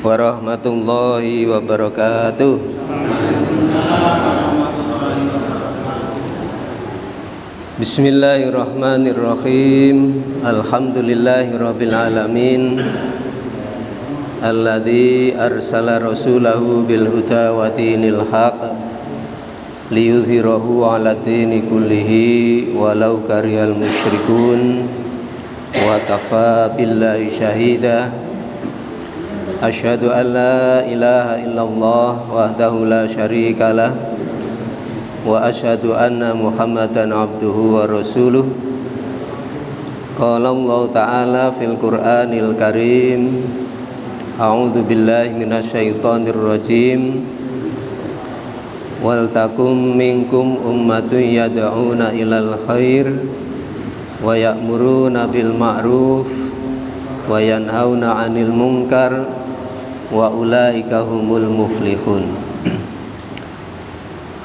warahmatullahi wabarakatuh. Bismillahirrahmanirrahim. Alhamdulillahirabbil alamin. Alladzi arsala rasulahu bil huda wa dinil haq liyudhhirahu 'ala dini kullihi walau karihal musyrikun wa kafa billahi syahida. Asyhadu an la ilaha illallah wahdahu la syarikalah wa asyhadu anna Muhammadan abduhu wa rasuluh. Qala Allah ta'ala fil Qur'anil Karim, a'udzu billahi minasyaitonir rajim. Wal takum minkum ummatun yad'una ilal khair wa ya'muruna bil ma'ruf wa yanhauna 'anil munkar wa ulaika humul muflihun.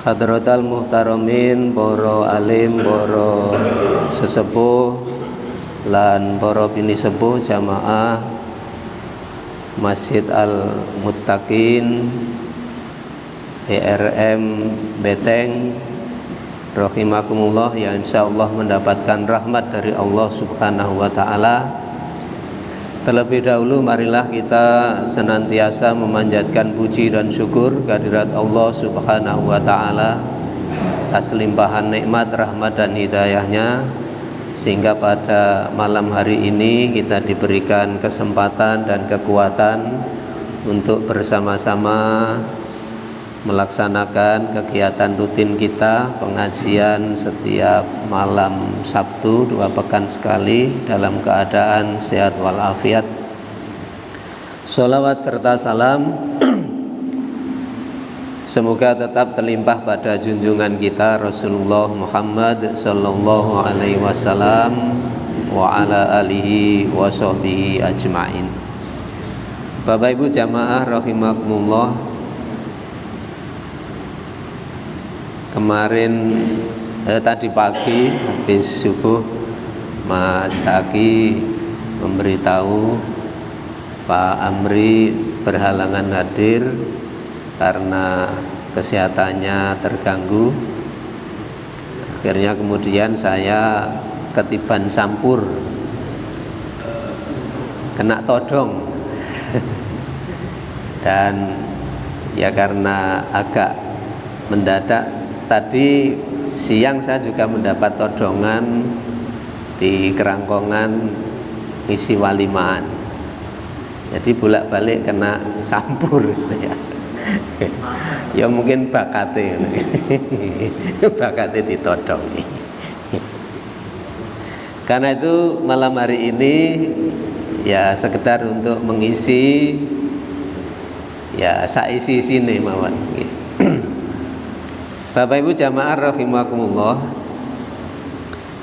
Hadratal muhtaramin, para alim, para sesepuh lan para bini sepuh jamaah Masjid Al-Muttaqin ERM Beteng rahimakumullah, yang insyaallah mendapatkan rahmat dari Allah Subhanahu wa taala. Terlebih dahulu marilah kita senantiasa memanjatkan puji dan syukur kehadirat Allah Subhanahu wa taala atas limpahan nikmat, rahmat dan hidayahnya, sehingga pada malam hari ini kita diberikan kesempatan dan kekuatan untuk bersama-sama melaksanakan kegiatan rutin kita, pengajian setiap malam Sabtu 2 pekan sekali dalam keadaan sehat walafiat. Sholawat serta salam semoga tetap terlimpah pada junjungan kita Rasulullah Muhammad sallallahu alaihi wasallam wa ala alihi wa sahbihi ajmain. Bapak Ibu jamaah rahimakumullah, kemarin tadi pagi habis subuh Mas Haki memberitahu Pak Amri berhalangan hadir karena kesehatannya terganggu. Akhirnya kemudian saya ketiban sampur, kena todong dan ya karena agak mendadak, tadi siang saya juga mendapat todongan di Kerangkongan isi walimaan. Jadi bolak-balik kena sampur ya. Ya mungkin bakate bakate ditodong. Karena itu malam hari ini ya sekedar untuk mengisi ya saisi sini mawon. Bapak Ibu jamaah rahimakumullah,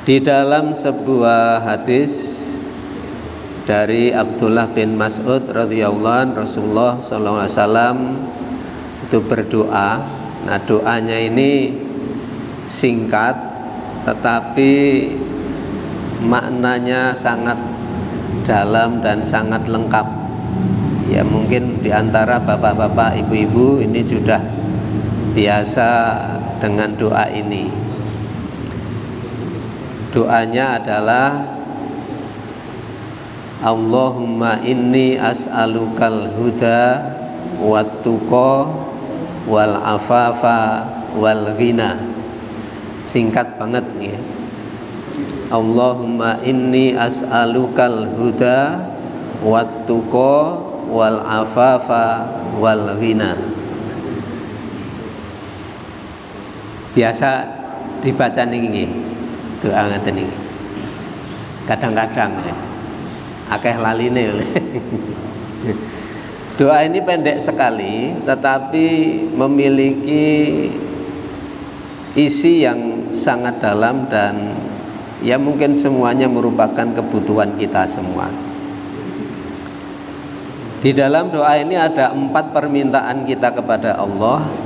di dalam sebuah hadis dari Abdullah bin Mas'ud radhiyallahu anhu, Rasulullah sallallahu alaihi wasallam itu berdoa. Nah, doanya ini singkat tetapi maknanya sangat dalam dan sangat lengkap. Ya mungkin di antara bapak-bapak, ibu-ibu ini sudah biasa dengan doa ini. Doanya adalah Allahumma inni as'alukal huda wat tuqa wal afafa wal ghina. Singkat banget ya. Allahumma inni as'alukal huda wat tuqa wal afafa wal ghina. Biasa dibaca niki doa ngeten niki. Kadang-kadang akeh laline. Doa ini pendek sekali tetapi memiliki isi yang sangat dalam dan ya mungkin semuanya merupakan kebutuhan kita semua. Di dalam doa ini ada 4 permintaan kita kepada Allah.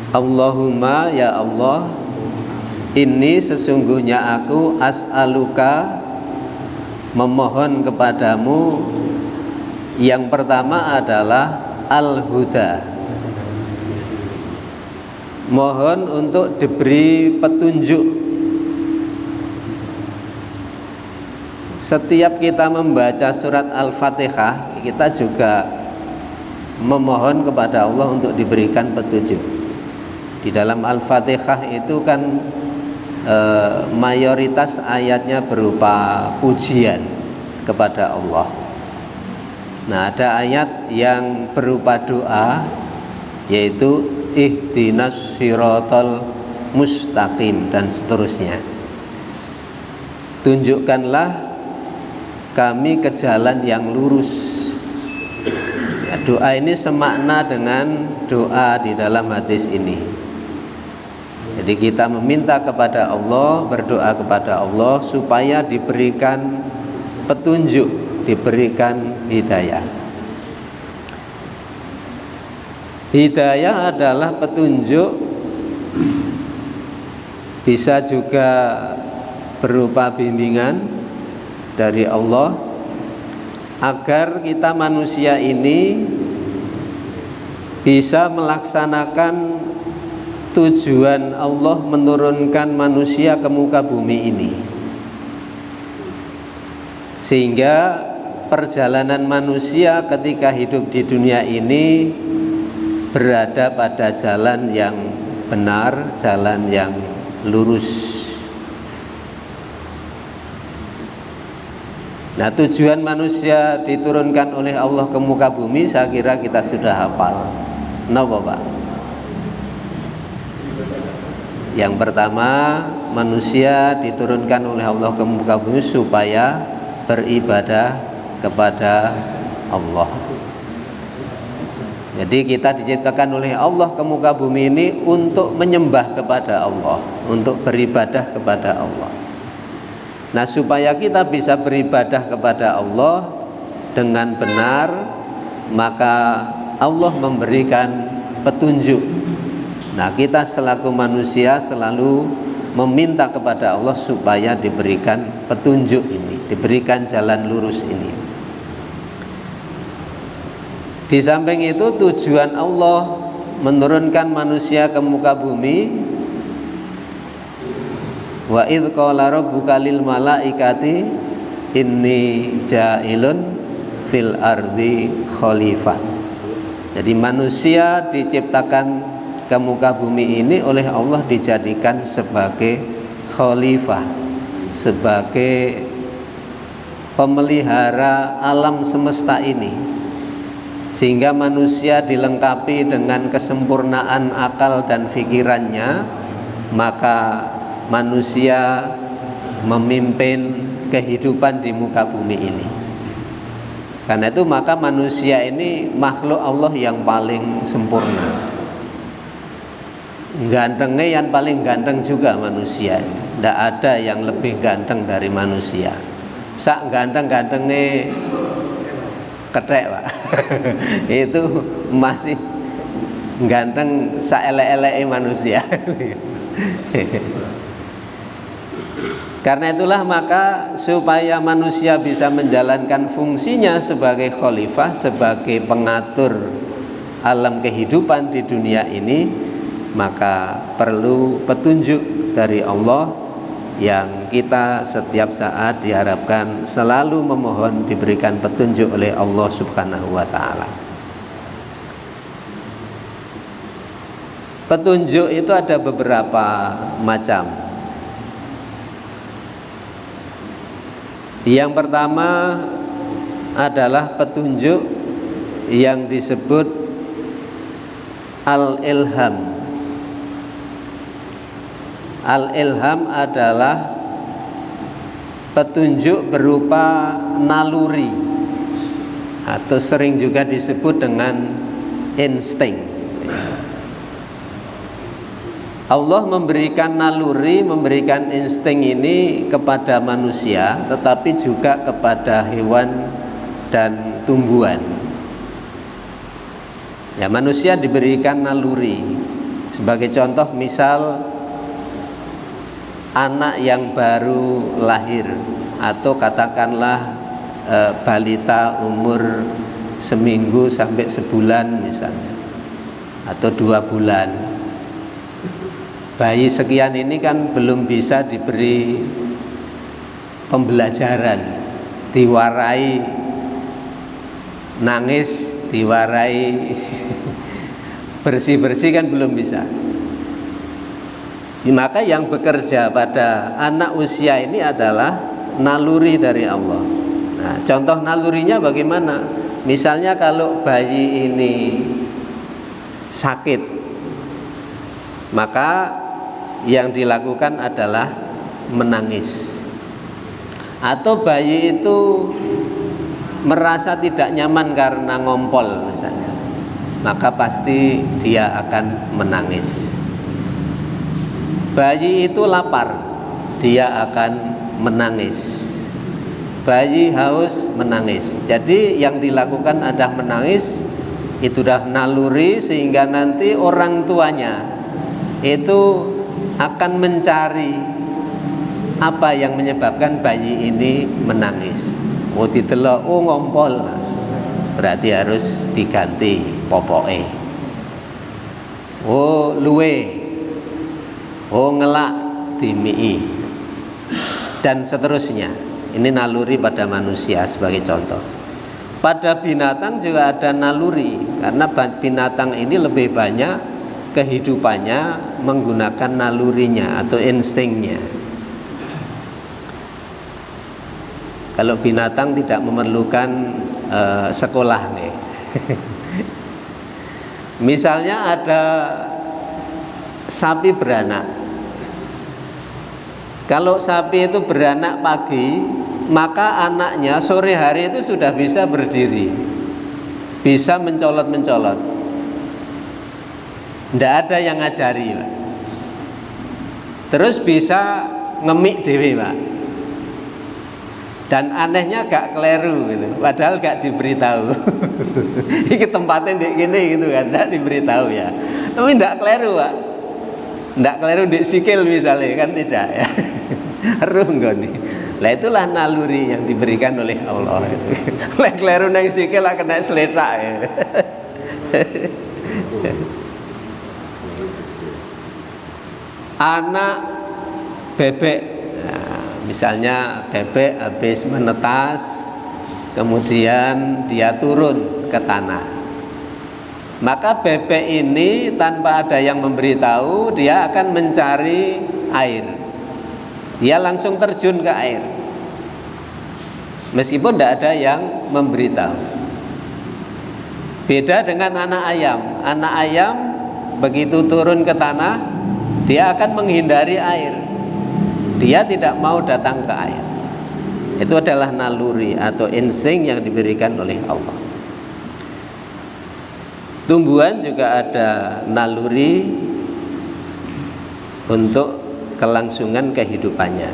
Allahumma, ya Allah, ini sesungguhnya aku as'aluka, memohon kepadamu, Yang pertama adalah al-huda, mohon untuk diberi petunjuk. Setiap kita membaca surat Al-Fatihah, kita juga memohon kepada Allah untuk diberikan petunjuk. Di dalam Al-Fatihah itu kan mayoritas ayatnya berupa pujian kepada Allah. Nah, ada ayat yang berupa doa, yaitu ihdinas siratal mustaqim dan seterusnya. Tunjukkanlah kami ke jalan yang lurus. Ya, doa ini semakna dengan doa di dalam hadis ini. Jadi kita meminta kepada Allah, berdoa kepada Allah supaya diberikan petunjuk, diberikan hidayah. Hidayah adalah petunjuk, bisa juga berupa bimbingan dari Allah, agar kita manusia ini bisa melaksanakan tujuan Allah menurunkan manusia ke muka bumi ini, sehingga perjalanan manusia ketika hidup di dunia ini berada pada jalan yang benar, jalan yang lurus. Nah, tujuan manusia diturunkan oleh Allah ke muka bumi, saya kira kita sudah hafal. Napa, Pak? Yang pertama, manusia diturunkan oleh Allah ke muka bumi supaya beribadah kepada Allah. Jadi kita diciptakan oleh Allah ke muka bumi ini untuk menyembah kepada Allah, untuk beribadah kepada Allah. Nah, supaya kita bisa beribadah kepada Allah dengan benar, maka Allah memberikan petunjuk. Nah, kita selaku manusia selalu meminta kepada Allah supaya diberikan petunjuk ini, diberikan jalan lurus ini. Di samping itu, tujuan Allah menurunkan manusia ke muka bumi, wa idz qala rabbuka lil malaikati inni ja'ilun fil ardi khalifah. Jadi manusia diciptakan ke muka bumi ini oleh Allah dijadikan sebagai khalifah, sebagai pemelihara alam semesta ini, sehingga manusia dilengkapi dengan kesempurnaan akal dan pikirannya, maka manusia memimpin kehidupan di muka bumi ini. Karena itu maka manusia ini makhluk Allah yang paling sempurna. Gantengnya yang paling ganteng juga manusia. Tidak ada yang lebih ganteng dari manusia. Sak ganteng-gantengnya ketek, Pak. Itu masih ganteng saelek-eleke manusia. Karena itulah maka supaya manusia bisa menjalankan fungsinya sebagai khalifah, sebagai pengatur alam kehidupan di dunia ini, maka perlu petunjuk dari Allah yang kita setiap saat diharapkan selalu memohon diberikan petunjuk oleh Allah Subhanahu wa ta'ala. Petunjuk itu ada beberapa macam. Yang pertama adalah petunjuk yang disebut al-ilham. Al-ilham adalah petunjuk berupa naluri, atau sering juga disebut dengan insting. Allah memberikan naluri, memberikan insting ini kepada manusia, tetapi juga kepada hewan dan tumbuhan. Ya, manusia diberikan naluri. Sebagai contoh, misal anak yang baru lahir, atau katakanlah balita umur seminggu sampai sebulan misalnya, atau 2 bulan. Bayi sekian ini kan belum bisa diberi pembelajaran, diwarai nangis, diwarai bersih-bersih kan belum bisa. Maka yang bekerja pada anak usia ini adalah naluri dari Allah. Nah, contoh nalurinya bagaimana? Misalnya kalau bayi ini sakit, maka yang dilakukan adalah menangis. Atau bayi itu merasa tidak nyaman karena ngompol misalnya, maka pasti dia akan menangis. Bayi itu lapar, dia akan menangis. Bayi haus, menangis. Jadi yang dilakukan adalah menangis. Itu dah naluri, sehingga nanti orang tuanya itu akan mencari apa yang menyebabkan bayi ini menangis. Oh ditelok, oh ngompol, berarti harus diganti popoke. Oh luwe, oh ngelak, dimii, dan seterusnya. Ini naluri pada manusia sebagai contoh. Pada binatang juga ada naluri, karena binatang ini lebih banyak kehidupannya menggunakan nalurinya atau instingnya. Kalau binatang tidak memerlukan sekolah nih. Misalnya ada sapi beranak. Kalau sapi itu beranak pagi, maka anaknya sore hari itu sudah bisa berdiri, bisa mencolot-mencolot. Tidak ada yang ngajari, Pak. Terus bisa ngemik dewe, Pak. Dan anehnya gak keliru gitu, padahal gak diberitahu. Ini tempatnya di gini gitu kan, gak diberitahu ya. Tapi gak keliru, Pak. Gak keliru di sikil misalnya kan, tidak ya. Ruh nih. Lah itulah naluri yang diberikan oleh Allah. Lek keliru nang sikil lah kena seletak ya. Anak bebek, nah, misalnya bebek habis menetas, kemudian dia turun ke tanah, maka bebek ini tanpa ada yang memberitahu, dia akan mencari air. Dia langsung terjun ke air, meskipun tidak ada yang memberitahu. Beda dengan anak ayam. Anak ayam begitu turun ke tanah, dia akan menghindari air. Dia tidak mau datang ke air. Itu adalah naluri atau insting yang diberikan oleh Allah. Tumbuhan juga ada naluri untuk kelangsungan kehidupannya.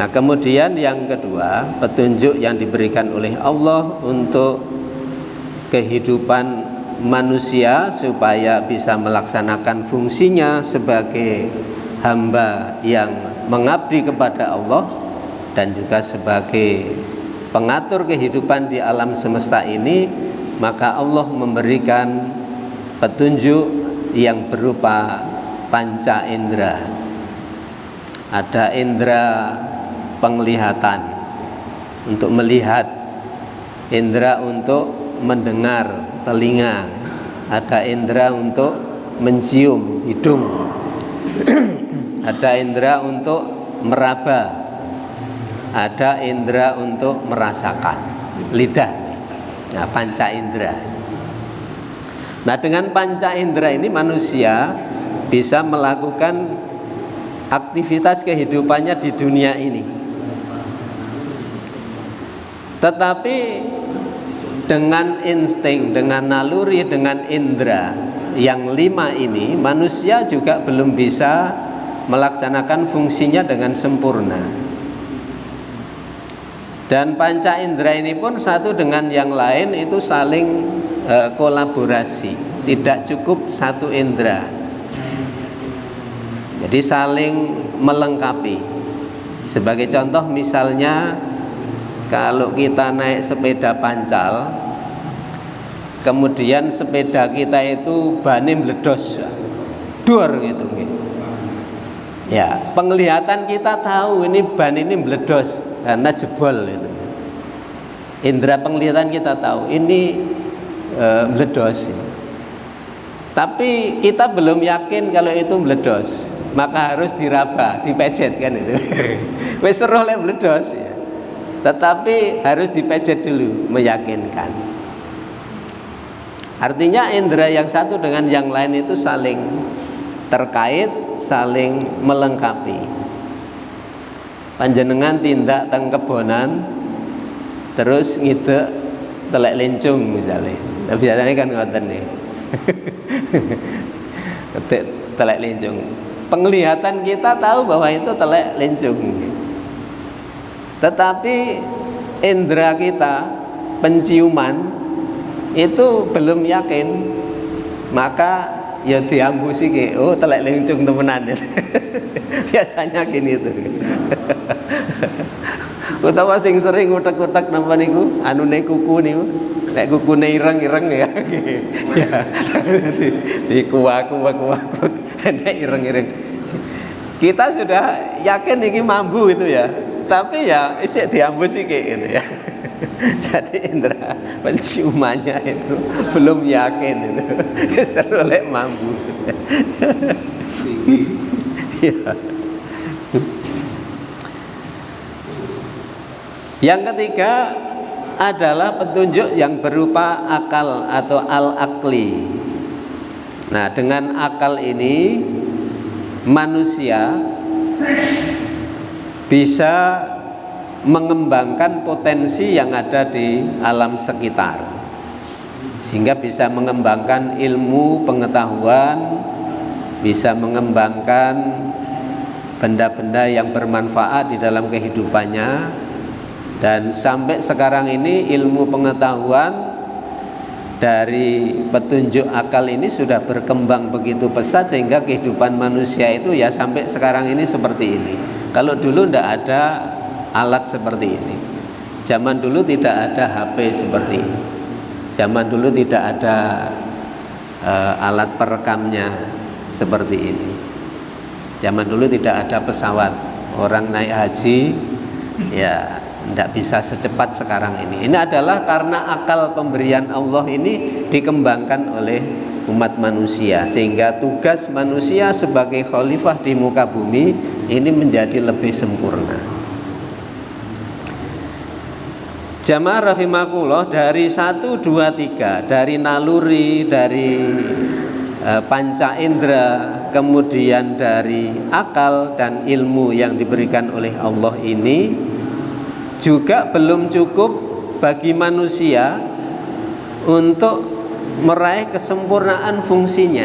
Nah, kemudian yang kedua, petunjuk yang diberikan oleh Allah untuk kehidupan manusia supaya bisa melaksanakan fungsinya sebagai hamba yang mengabdi kepada Allah dan juga sebagai pengatur kehidupan di alam semesta ini. Maka Allah memberikan petunjuk yang berupa panca indera. Ada indera penglihatan untuk melihat, indera untuk mendengar, telinga, ada indera untuk mencium, hidung, ada indera untuk meraba, ada indera untuk merasakan, lidah. Nah, panca indera. Nah, dengan panca indera ini manusia bisa melakukan aktivitas kehidupannya di dunia ini. Tetapi dengan insting, dengan naluri, dengan indera yang 5 ini, manusia juga belum bisa melaksanakan fungsinya dengan sempurna. Dan panca indera ini pun satu dengan yang lain itu saling kolaborasi, tidak cukup satu indera. Jadi saling melengkapi. Sebagai contoh misalnya, kalau kita naik sepeda pancal, kemudian sepeda kita itu bane meledos, dor gitu. Ya, penglihatan kita tahu ini ban ini meledos karena jebol itu. Indra penglihatan kita tahu ini meledos. Tapi kita belum yakin kalau itu meledos, maka harus diraba, dipejet kan itu. Wis seru lek meledos ya. Tetapi harus dipejet dulu, meyakinkan. Artinya indera yang satu dengan yang lain itu saling terkait, saling melengkapi. Panjenengan tindak teng kebonan terus ngidek telek lencung misalnya. Tapi biasanya kan ngoten nih. Telek lencung. Penglihatan kita tahu bahwa itu telek lencung. Tetapi indera kita, penciuman itu belum yakin, maka ya diambusi ke, oh telek lencung temenan. Biasanya gini tuh. Utawa sing sering utek-utek napa niku, anune kuku niku. Nek kukune ireng-ireng ya. Ya. Di kuak-kuak nek ireng-ireng. Kita sudah yakin iki mambu itu ya. Tapi ya isik diambusi kayak gitu ya. Jadi indera penciumannya itu belum yakin itu. Seru lek mambu. Ya. Yang ketiga adalah petunjuk yang berupa akal atau al-akli. Nah, dengan akal ini manusia bisa mengembangkan potensi yang ada di alam sekitar, sehingga bisa mengembangkan ilmu pengetahuan, bisa mengembangkan benda-benda yang bermanfaat di dalam kehidupannya. Dan sampai sekarang ini ilmu pengetahuan dari petunjuk akal ini sudah berkembang begitu pesat sehingga kehidupan manusia itu ya sampai sekarang ini seperti ini. Kalau dulu tidak ada alat seperti ini, zaman dulu tidak ada HP seperti ini, zaman dulu tidak ada alat perekamnya seperti ini, zaman dulu tidak ada pesawat, orang naik haji ya tidak bisa secepat sekarang ini. Ini adalah karena akal pemberian Allah ini dikembangkan oleh umat manusia, sehingga tugas manusia sebagai khalifah di muka bumi ini menjadi lebih sempurna. Jamaah rahimakumullah, dari 1, 2, 3, dari naluri, dari panca indera, kemudian dari akal dan ilmu yang diberikan oleh Allah ini juga belum cukup bagi manusia untuk meraih kesempurnaan fungsinya.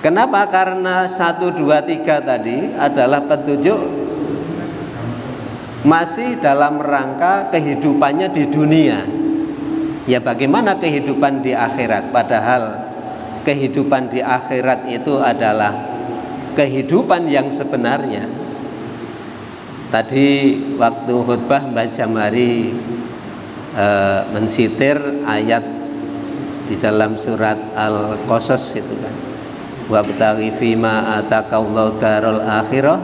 Kenapa? Karena 1, 2, 3 tadi adalah petunjuk masih dalam rangka kehidupannya di dunia. Ya, bagaimana kehidupan di akhirat? Padahal kehidupan di akhirat itu adalah kehidupan yang sebenarnya. Tadi waktu khutbah Mbak Jamari mensitir ayat di dalam surat Al-Qasas itu kan, wabtaghi fima ataqallahu darul akhirah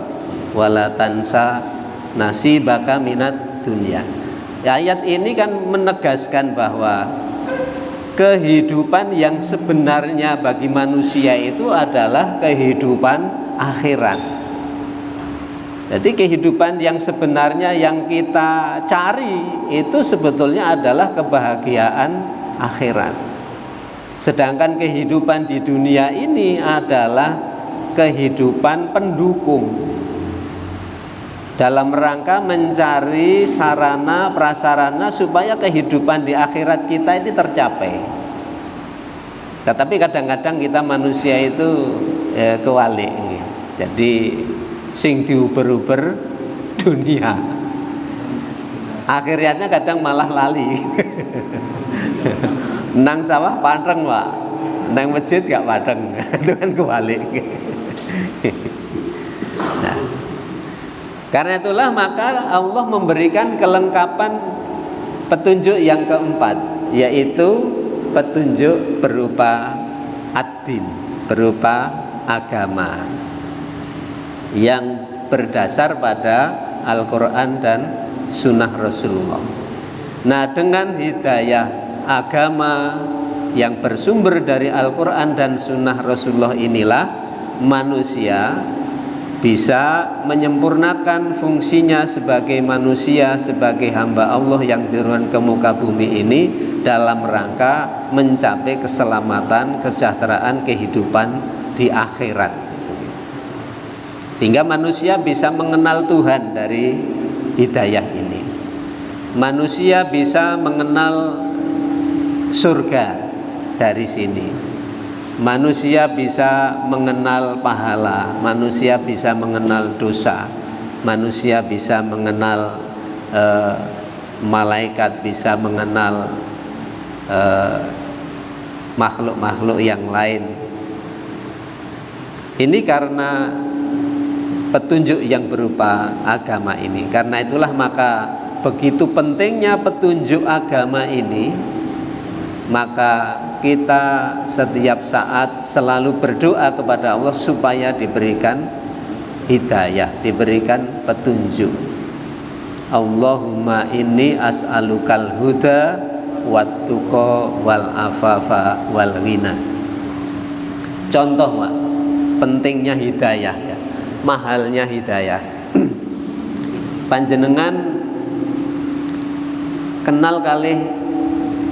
wala tansa nasibaka minat dunya. Ayat ini kan menegaskan bahwa kehidupan yang sebenarnya bagi manusia itu adalah kehidupan akhirat. Jadi kehidupan yang sebenarnya yang kita cari itu sebetulnya adalah kebahagiaan akhirat. Sedangkan kehidupan di dunia ini adalah kehidupan pendukung dalam rangka mencari sarana prasarana supaya kehidupan di akhirat kita ini tercapai. Tetapi kadang-kadang kita manusia itu kewalik. Jadi sing diuber-uber dunia, akhirnya kadang malah lali. Nang sawah panteng Pak, nang masjid gak panteng. Itu kan kebalik. Nah, karena itulah maka Allah memberikan kelengkapan petunjuk yang keempat yaitu petunjuk berupa ad-din, berupa agama yang berdasar pada Al-Quran dan Sunnah Rasulullah. Nah, dengan hidayah agama yang bersumber dari Al-Quran dan Sunnah Rasulullah inilah manusia bisa menyempurnakan fungsinya sebagai manusia, sebagai hamba Allah yang turun ke muka bumi ini dalam rangka mencapai keselamatan, kesejahteraan, kehidupan di akhirat. Sehingga manusia bisa mengenal Tuhan dari hidayah ini. Manusia bisa mengenal surga dari sini. Manusia bisa mengenal pahala, manusia bisa mengenal dosa, manusia bisa mengenal malaikat, bisa mengenal makhluk-makhluk yang lain. Ini karena petunjuk yang berupa agama ini. Karena itulah maka begitu pentingnya petunjuk agama ini, maka kita setiap saat selalu berdoa kepada Allah supaya diberikan hidayah, diberikan petunjuk. Allahumma inni as'alukal huda wattuqa wal afafa wal ghina. Contoh, Pak, pentingnya hidayah ya, mahalnya hidayah. Panjenengan kenal kali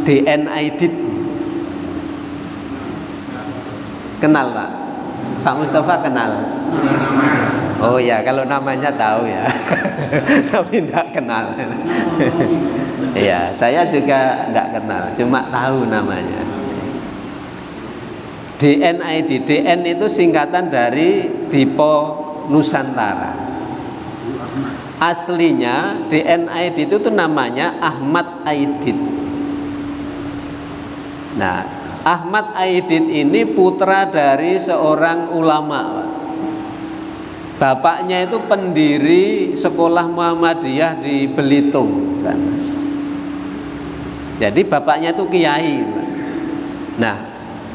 DNID? Kenal, Pak? Pak Mustafa kenal? Oh ya, kalau namanya tahu ya. Tapi tidak kenal. Iya, saya juga tidak kenal, cuma tahu namanya. DNID, DN itu singkatan dari Dipo Nusantara. Aslinya DNID itu tuh namanya Ahmad Aidit. Nah, Ahmad Aidit ini putra dari seorang ulama. Bapaknya itu pendiri sekolah Muhammadiyah di Belitung kan. Jadi bapaknya itu kiai. Nah,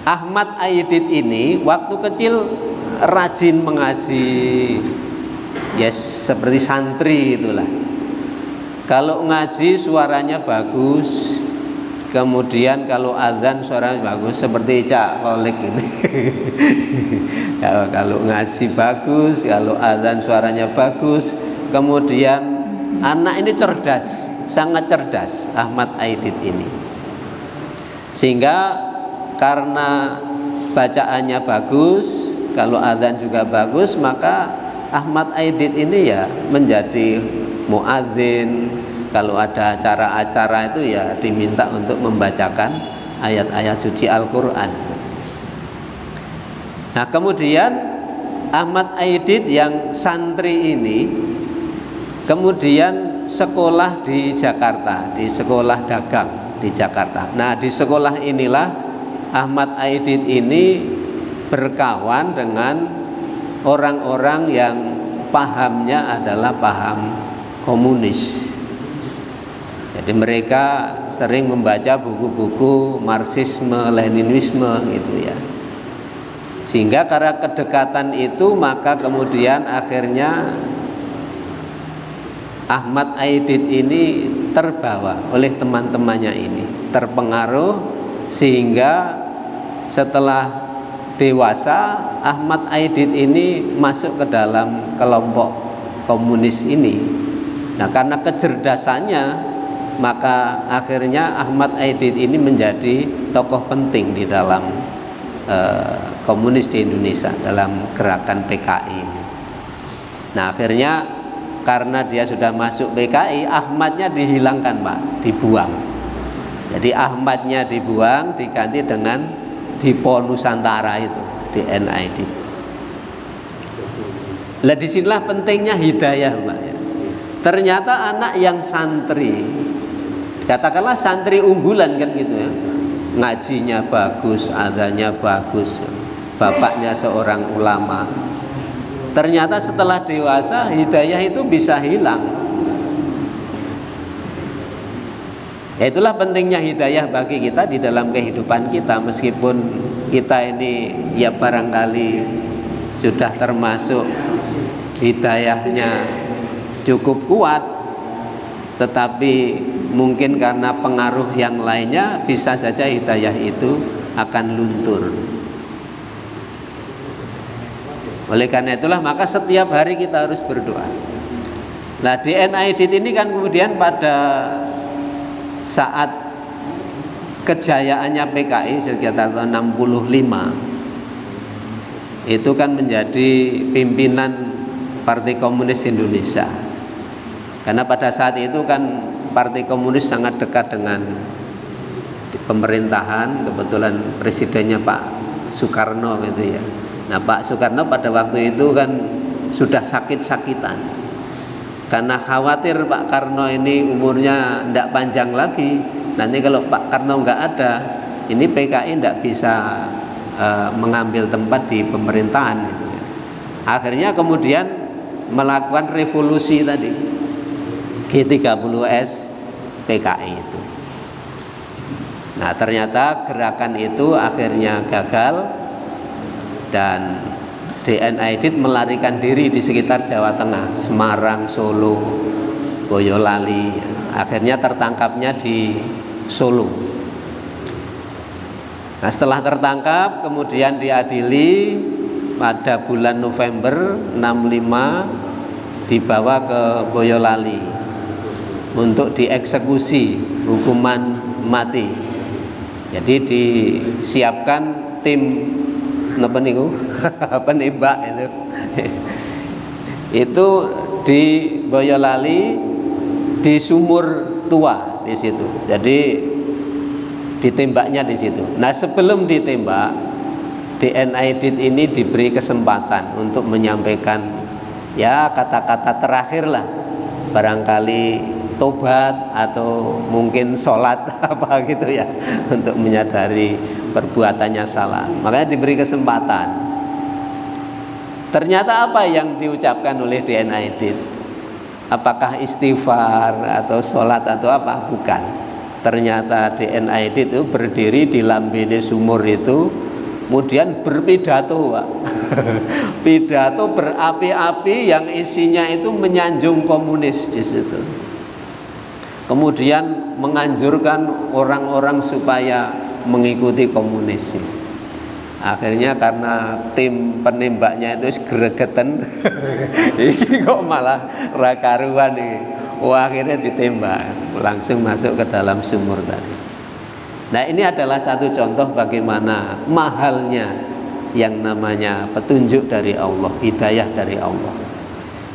Ahmad Aidit ini waktu kecil rajin mengaji, seperti santri itulah. Kalau ngaji suaranya bagus, kemudian kalau azan suaranya bagus, seperti Cak Kolik ini. Kalau ngaji bagus, kalau azan suaranya bagus, kemudian anak ini cerdas, sangat cerdas Ahmad Aidit ini. Sehingga karena bacaannya bagus, kalau azan juga bagus, maka Ahmad Aidit ini ya menjadi muadzin. Kalau ada acara-acara itu ya diminta untuk membacakan ayat-ayat suci Al-Quran. Nah, kemudian Ahmad Aidit yang santri ini kemudian sekolah di Jakarta, di sekolah dagang di Jakarta. Nah, di sekolah inilah Ahmad Aidit ini berkawan dengan orang-orang yang pahamnya adalah paham komunis. Jadi mereka sering membaca buku-buku Marxisme, Leninisme gitu ya. Sehingga karena kedekatan itu maka kemudian akhirnya Ahmad Aidit ini terbawa oleh teman-temannya ini, terpengaruh, sehingga setelah dewasa Ahmad Aidit ini masuk ke dalam kelompok komunis ini. Nah, karena kecerdasannya maka akhirnya Ahmad Aidit ini menjadi tokoh penting di dalam komunis di Indonesia, dalam gerakan PKI. Nah, akhirnya karena dia sudah masuk PKI, Ahmadnya dihilangkan, Pak, dibuang. Jadi Ahmadnya dibuang, diganti dengan Dipo Nusantara itu, DNID. Lah disinilah pentingnya hidayah, Pak. Ternyata anak yang santri, katakanlah santri unggulan kan gitu ya, ngajinya bagus, adanya bagus, bapaknya seorang ulama. Ternyata setelah dewasa hidayah itu bisa hilang. Ya itulah pentingnya hidayah bagi kita di dalam kehidupan kita. Meskipun kita ini ya barangkali sudah termasuk hidayahnya cukup kuat, tetapi mungkin karena pengaruh yang lainnya bisa saja hidayah itu akan luntur. Oleh karena itulah maka setiap hari kita harus berdoa. Nah DNA Edit ini kan kemudian pada saat kejayaannya PKI sekitar tahun 65 itu kan menjadi pimpinan Partai Komunis Indonesia. Karena pada saat itu kan Partai Komunis sangat dekat dengan pemerintahan, kebetulan presidennya Pak Soekarno gitu ya. Nah Pak Soekarno pada waktu itu kan sudah sakit-sakitan. Karena khawatir Pak Karno ini umurnya tidak panjang lagi, nanti kalau Pak Karno nggak ada, ini PKI tidak bisa mengambil tempat di pemerintahan. Gitu. Akhirnya kemudian melakukan revolusi tadi, G30S PKI itu. Nah ternyata gerakan itu akhirnya gagal dan DNA Edit melarikan diri di sekitar Jawa Tengah, Semarang, Solo, Boyolali. Akhirnya tertangkapnya di Solo. Nah setelah tertangkap kemudian diadili pada bulan November 65 dibawa ke Boyolali untuk dieksekusi hukuman mati. Jadi disiapkan tim penembak itu di Boyolali di Sumur Tua di situ. Jadi ditembaknya di situ. Nah sebelum ditembak, DNA Edit ini diberi kesempatan untuk menyampaikan ya kata-kata terakhir lah, barangkali tobat atau mungkin sholat apa gitu ya, untuk menyadari perbuatannya salah. Makanya diberi kesempatan. Ternyata apa yang diucapkan oleh DNA Edit? Apakah istighfar atau sholat atau apa? Bukan. Ternyata DNA Edit itu berdiri di lambene sumur itu, kemudian berpidato, Pak. Pidato berapi-api yang isinya itu menyanjung komunis di situ. Kemudian menganjurkan orang-orang supaya mengikuti komunis. Akhirnya karena tim penembaknya itu gregetan, ini kok malah rakaruan nih. Wah, akhirnya ditembak, langsung masuk ke dalam sumur tadi. Nah ini adalah satu contoh bagaimana mahalnya yang namanya petunjuk dari Allah, hidayah dari Allah.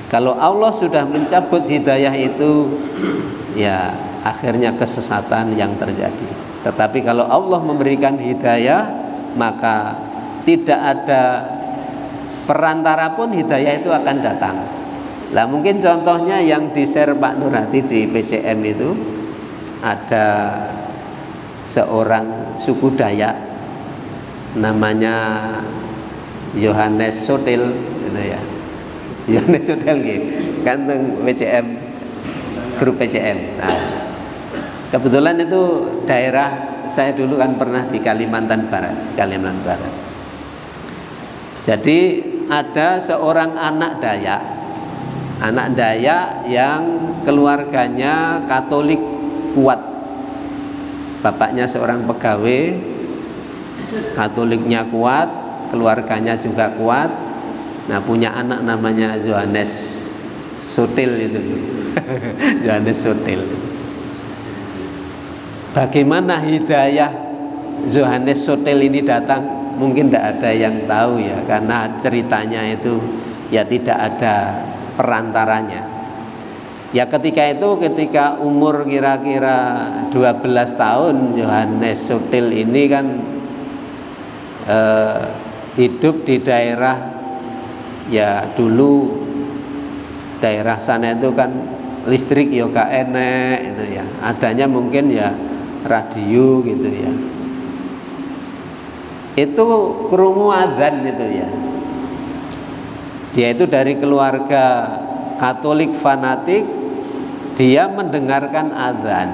Kalau Allah sudah mencabut hidayah itu, ya akhirnya kesesatan yang terjadi. Tetapi kalau Allah memberikan hidayah, maka tidak ada perantara pun hidayah itu akan datang. Lah mungkin contohnya yang di-share Pak Nur Hadi di PCM itu, ada seorang suku Dayak namanya Yohanes Sotil gitu ya. Yohanes Sotil kan PCM, grup PCM. Nah, kebetulan itu daerah saya dulu kan pernah di Kalimantan Barat. Jadi ada seorang anak Dayak yang keluarganya Katolik kuat. Bapaknya seorang pegawai, Katoliknya kuat, keluarganya juga kuat. Nah punya anak namanya Yohanes Sotil itu. Yohanes Sotil. Bagaimana hidayah Yohanes Sotil ini datang? Mungkin tidak ada yang tahu ya, karena ceritanya itu ya tidak ada perantaranya. Ya ketika umur kira-kira 12 tahun Yohanes Sotil ini kan hidup di daerah, ya dulu daerah sana itu kan listrik ya gak enek itu ya, adanya mungkin ya radio gitu ya. Itu krungu adzan itu ya. Dia itu dari keluarga Katolik fanatik, dia mendengarkan adzan.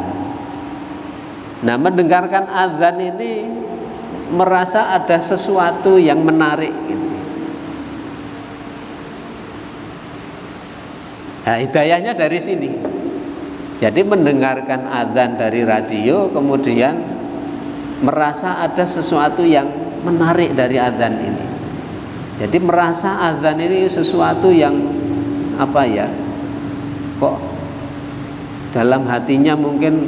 Nah, mendengarkan azan ini merasa ada sesuatu yang menarik gitu. Nah, hidayahnya dari sini. Jadi mendengarkan azan dari radio, kemudian merasa ada sesuatu yang menarik dari azan ini. Jadi merasa azan ini sesuatu yang apa ya? Kok dalam hatinya mungkin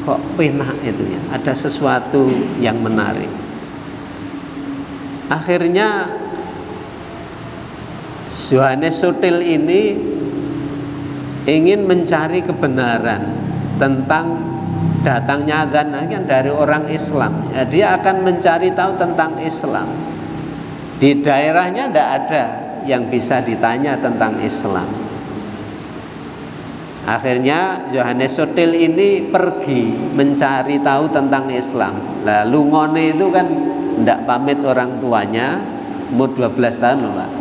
kok penak itu ya, ada sesuatu yang menarik. Akhirnya Yohanes Sutil ini ingin mencari kebenaran tentang datangnya azan kan dari orang Islam. Ya, dia akan mencari tahu tentang Islam. Di daerahnya tidak ada yang bisa ditanya tentang Islam. Akhirnya Yohanes Sutil ini pergi mencari tahu tentang Islam. Lalu ngone itu kan tidak pamit orang tuanya, umur 12 tahun loh Pak.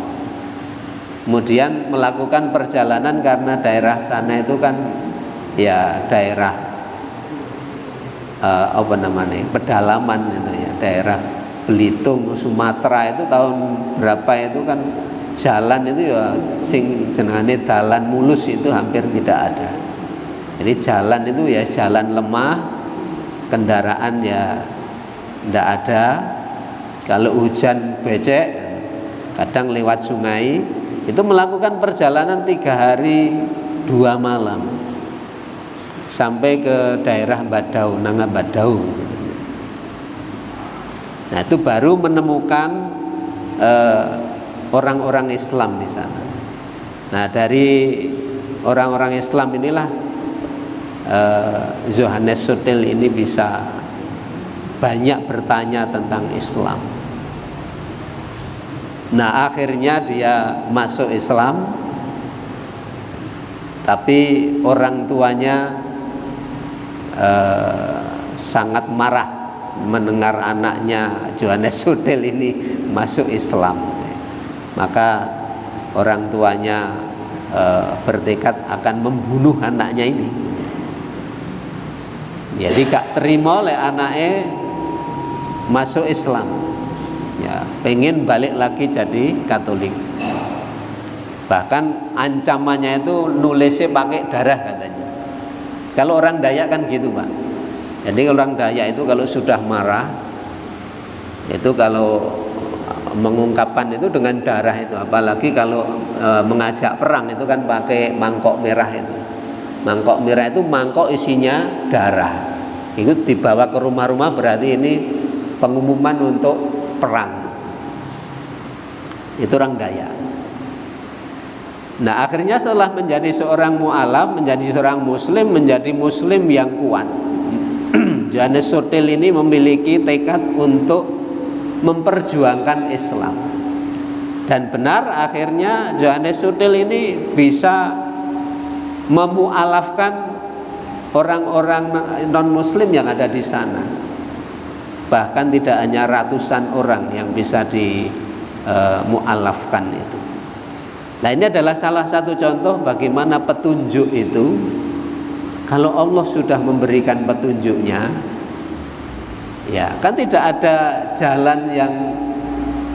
Kemudian melakukan perjalanan karena daerah sana itu kan ya daerah apa namanya, pedalaman itu ya, daerah Belitung, Sumatera itu tahun berapa itu kan jalan itu ya sing jenenge dalan mulus itu hampir tidak ada. Jadi jalan itu ya jalan lemah, kendaraan ya tidak ada. Kalau hujan becek, kadang lewat sungai. Itu melakukan perjalanan 3 hari 2 malam sampai ke daerah Badau, Nanga Badau. Nah, itu baru menemukan orang-orang Islam di sana. Nah, dari orang-orang Islam inilah Yohanes Sutil ini bisa banyak bertanya tentang Islam. Nah, akhirnya dia masuk Islam, tapi orang tuanya sangat marah mendengar anaknya Yohanes Sutil ini masuk Islam. Maka orang tuanya bertekad akan membunuh anaknya ini. Jadi gak terima oleh anaknya masuk Islam. Ya, pengen balik lagi jadi Katolik. Bahkan ancamannya itu nulisnya pakai darah katanya. Kalau orang Dayak kan gitu Pak. Jadi orang Dayak itu kalau sudah marah, itu kalau mengungkapkan itu dengan darah itu. Apalagi kalau mengajak perang itu kan pakai mangkok merah itu. Mangkok merah itu mangkok isinya darah. Itu dibawa ke rumah-rumah berarti ini pengumuman untuk perang. Itu orang Dayak. Nah, akhirnya setelah menjadi seorang mu'alaf, menjadi seorang muslim, menjadi muslim yang kuat, Yohanes Sutil ini memiliki tekad untuk memperjuangkan Islam. Dan benar akhirnya Yohanes Sutil ini bisa memu'alafkan orang-orang non-muslim yang ada di sana. Bahkan tidak hanya ratusan orang yang bisa dimu'alafkan itu. Nah, ini adalah salah satu contoh bagaimana petunjuk itu, kalau Allah sudah memberikan petunjuknya, ya kan tidak ada jalan yang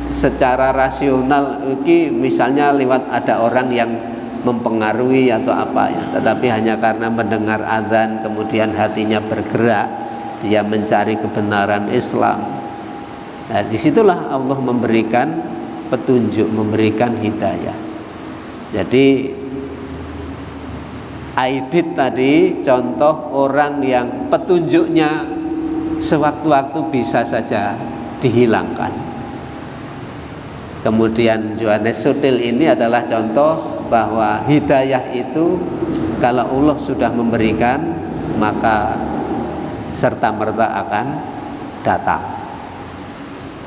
secara rasional, misalnya lewat ada orang yang mempengaruhi atau apa ya, tetapi hanya karena mendengar azan kemudian hatinya bergerak, dia mencari kebenaran Islam. Nah, disitulah Allah memberikan petunjuk, memberikan hidayah. Jadi Aidit tadi contoh orang yang petunjuknya sewaktu-waktu bisa saja dihilangkan. Kemudian Yohanes Sutil ini adalah contoh bahwa hidayah itu kalau Allah sudah memberikan maka serta-merta akan datang.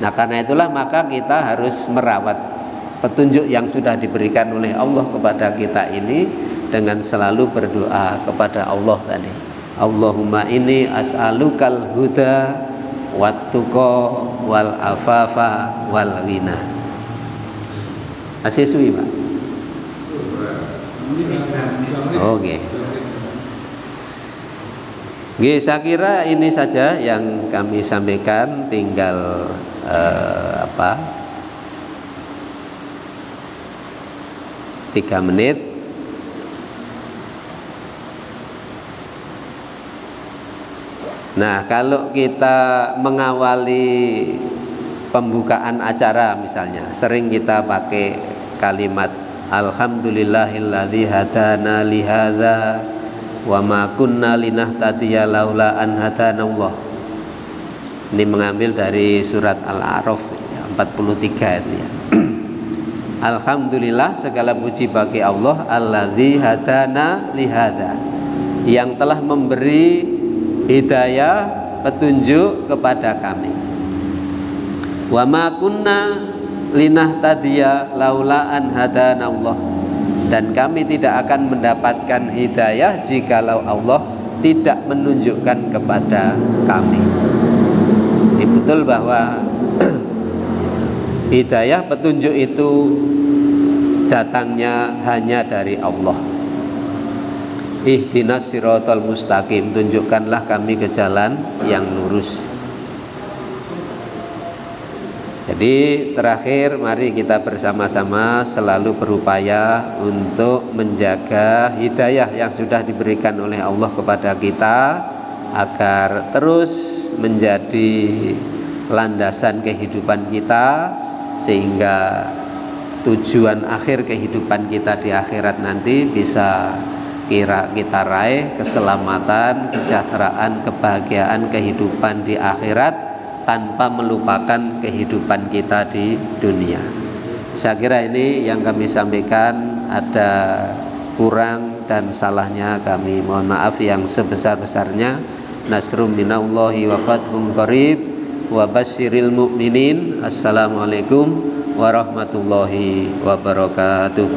Nah, karena itulah maka kita harus merawat petunjuk yang sudah diberikan oleh Allah kepada kita ini dengan selalu berdoa kepada Allah tadi. Allahumma inni as'alukal huda wat tuqa wal afafa wal ghina. Asiswi Pak. Oke. Nggih, saya kira ini saja yang kami sampaikan, tinggal 3 menit. Nah, kalau kita mengawali pembukaan acara misalnya, sering kita pakai kalimat alhamdulillahilladzi hadana li hadza wa ma kunna linahtadiya laula an hadanallah. Ini mengambil dari surat Al-A'raf 43 itu ya. Alhamdulillah, segala puji bagi Allah, alladzi hadana li hadza, yang telah memberi hidayah, petunjuk kepada kami. Wa ma kunna linahtadiya laula an hadanallah, dan kami tidak akan mendapatkan hidayah jikalau Allah tidak menunjukkan kepada kami. Ini betul bahwa hidayah, petunjuk itu datangnya hanya dari Allah. Ihdinas siratal mustaqim, tunjukkanlah kami ke jalan yang lurus. Jadi terakhir, mari kita bersama-sama selalu berupaya untuk menjaga hidayah yang sudah diberikan oleh Allah kepada kita, agar terus menjadi landasan kehidupan kita, sehingga tujuan akhir kehidupan kita di akhirat nanti bisa kita raih keselamatan, kesejahteraan, kebahagiaan kehidupan di akhirat tanpa melupakan kehidupan kita di dunia. Saya kira ini yang kami sampaikan, ada kurang dan salahnya kami mohon maaf yang sebesar-besarnya. Nasrum minallahi wa fathun qarib wa basyiril mu'minin. Assalamualaikum warahmatullahi wabarakatuh.